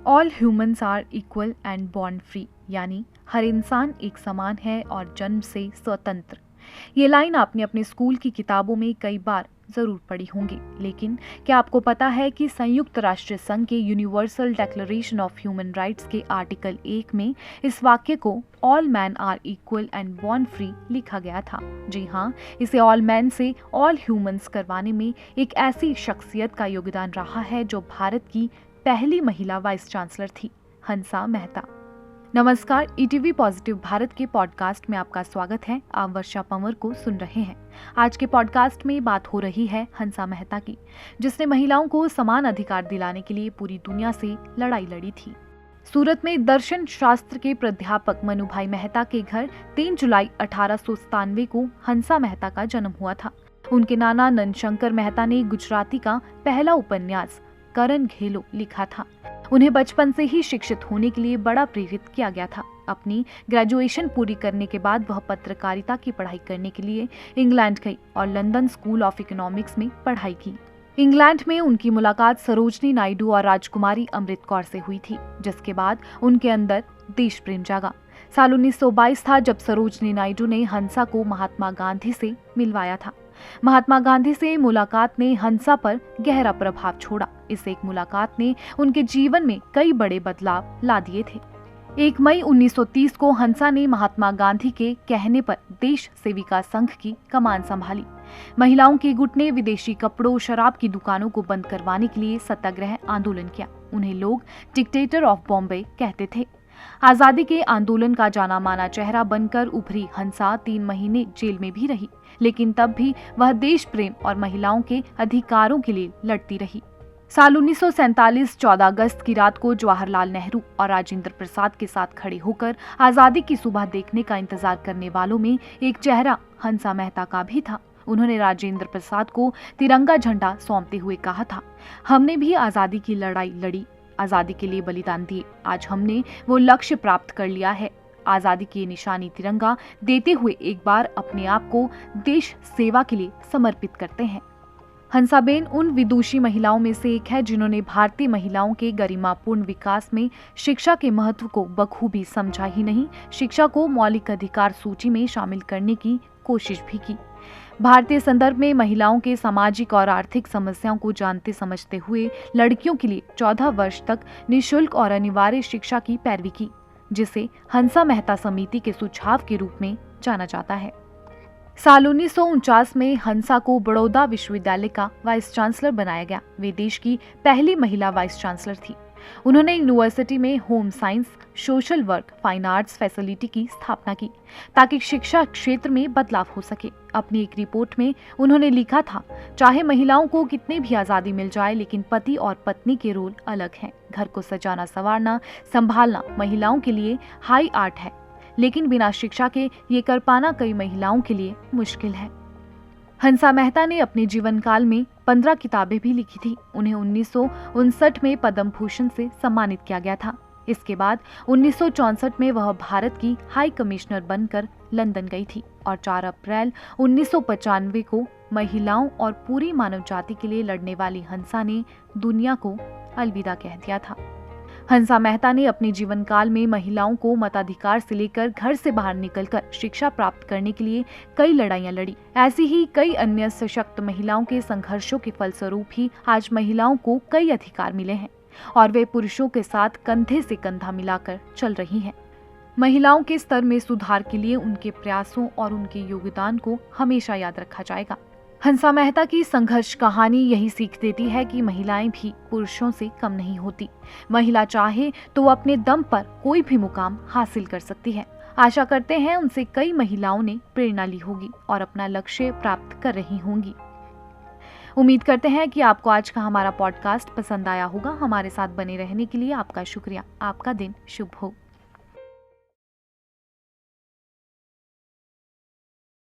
All humans are equal and born free, यानी हर इंसान एक समान है और जन्म से स्वतंत्र। ये लाइन आपने अपने स्कूल की किताबों में कई बार जरूर पढ़ी होंगी, लेकिन क्या आपको पता है कि संयुक्त राष्ट्र संघ के universal declaration of human rights के आर्टिकल 1 में इस वाक्य को all man are equal and born free लिखा गया था। जी हाँ, इसे ऑल मैन से ऑल ह्यूमंस करवाने में एक ऐसी शख्सियत का योगदान रहा है जो भारत की पहली महिला वाइस चांसलर थी, हंसा मेहता। नमस्कार, ईटीवी पॉजिटिव भारत के पॉडकास्ट में आपका स्वागत है। आप वर्षा पंवर को सुन रहे हैं। आज के पॉडकास्ट में बात हो रही है हंसा मेहता की, जिसने महिलाओं को समान अधिकार दिलाने के लिए पूरी दुनिया से लड़ाई लड़ी थी। सूरत में दर्शन शास्त्र के प्राध्यापक मनुभाई मेहता के घर 3 जुलाई 1897 को हंसा मेहता का जन्म हुआ था। उनके नाना नंदशंकर मेहता ने गुजराती का पहला उपन्यास करण घेलो लिखा था। उन्हें बचपन से ही शिक्षित होने के लिए बड़ा प्रेरित किया गया था। अपनी ग्रेजुएशन पूरी करने के बाद वह पत्रकारिता की पढ़ाई करने के लिए इंग्लैंड गई और लंदन स्कूल ऑफ इकोनॉमिक्स में पढ़ाई की। इंग्लैंड में उनकी मुलाकात सरोजनी नायडू और राजकुमारी अमृत कौर से हुई थी, जिसके बाद उनके अंदर देश प्रेम जागा। साल 1922 था जब सरोजनी नायडू ने हंसा को महात्मा गांधी से मिलवाया था। महात्मा गांधी से मुलाकात ने हंसा पर गहरा प्रभाव छोड़ा। इस एक मुलाकात ने उनके जीवन में कई बड़े बदलाव ला दिए थे। 1 मई 1930 को हंसा ने महात्मा गांधी के कहने पर देश सेविका संघ की कमान संभाली। महिलाओं के गुट ने विदेशी कपड़ों, शराब की दुकानों को बंद करवाने के लिए सत्याग्रह आंदोलन किया। उन्हें लोग डिक्टेटर ऑफ बॉम्बे कहते थे। आजादी के आंदोलन का जाना माना चेहरा बनकर उभरी हंसा 3 महीने जेल में भी रही, लेकिन तब भी वह देश प्रेम और महिलाओं के अधिकारों के लिए लड़ती रही। साल 1947 14 अगस्त की रात को जवाहरलाल नेहरू और राजेंद्र प्रसाद के साथ खड़े होकर आजादी की सुबह देखने का इंतजार करने वालों में एक चेहरा हंसा मेहता का भी था। उन्होंने राजेंद्र प्रसाद को तिरंगा झंडा सौंपते हुए कहा था, हमने भी आजादी की लड़ाई लड़ी, आजादी के लिए बलिदान दिए। आज हमने वो लक्ष्य प्राप्त कर लिया है। आजादी की निशानी तिरंगा देते हुए एक बार अपने आप को देश सेवा के लिए समर्पित करते हैं। हंसाबेन उन विदुषी महिलाओं में से एक है जिन्होंने भारतीय महिलाओं के गरिमापूर्ण विकास में शिक्षा के महत्व को बखूबी समझा ही नहीं, शिक्षा को मौलिक अधिकार सूची में शामिल करने की कोशिश भी की। भारतीय संदर्भ में महिलाओं के सामाजिक और आर्थिक समस्याओं को जानते समझते हुए लड़कियों के लिए 14 वर्ष तक निःशुल्क और अनिवार्य शिक्षा की पैरवी की, जिसे हंसा मेहता समिति के सुझाव के रूप में जाना जाता है। साल 1949 में हंसा को बड़ौदा विश्वविद्यालय का वाइस चांसलर बनाया गया। वे देश की पहली महिला वाइस चांसलर थी। उन्होंने यूनिवर्सिटी में home science, social work, fine arts facility की स्थापना की ताकि शिक्षा क्षेत्र में बदलाव हो सके। अपनी एक रिपोर्ट में उन्होंने लिखा था, चाहे महिलाओं को कितनी भी आजादी मिल जाए, लेकिन पति और पत्नी के रोल अलग हैं। घर को सजाना, संवारना, संभालना महिलाओं के लिए हाई आर्ट है, लेकिन बिना शिक्षा के ये कर पाना कई महिलाओं के लिए मुश्किल है। हंसा मेहता ने अपने जीवन काल में 15 किताबें भी लिखी थी। उन्हें 1959 में पद्म भूषण से सम्मानित किया गया था। इसके बाद 1964 में वह भारत की हाई कमिश्नर बनकर लंदन गई थी और 4 अप्रैल 1995 को महिलाओं और पूरी मानव जाति के लिए लड़ने वाली हंसा ने दुनिया को अलविदा कह दिया था। हंसा मेहता ने अपने जीवन काल में महिलाओं को मताधिकार से लेकर घर से बाहर निकलकर शिक्षा प्राप्त करने के लिए कई लड़ाइयां लड़ी। ऐसी ही कई अन्य सशक्त महिलाओं के संघर्षों के फलस्वरूप ही आज महिलाओं को कई अधिकार मिले हैं और वे पुरुषों के साथ कंधे से कंधा मिलाकर चल रही हैं। महिलाओं के स्तर में सुधार के लिए उनके प्रयासों और उनके योगदान को हमेशा याद रखा जाएगा। हंसा मेहता की संघर्ष कहानी यही सीख देती है कि महिलाएं भी पुरुषों से कम नहीं होती। महिला चाहे तो वो अपने दम पर कोई भी मुकाम हासिल कर सकती है। आशा करते हैं उनसे कई महिलाओं ने प्रेरणा ली होगी और अपना लक्ष्य प्राप्त कर रही होंगी। उम्मीद करते हैं कि आपको आज का हमारा पॉडकास्ट पसंद आया होगा। हमारे साथ बने रहने के लिए आपका शुक्रिया। आपका दिन शुभ हो।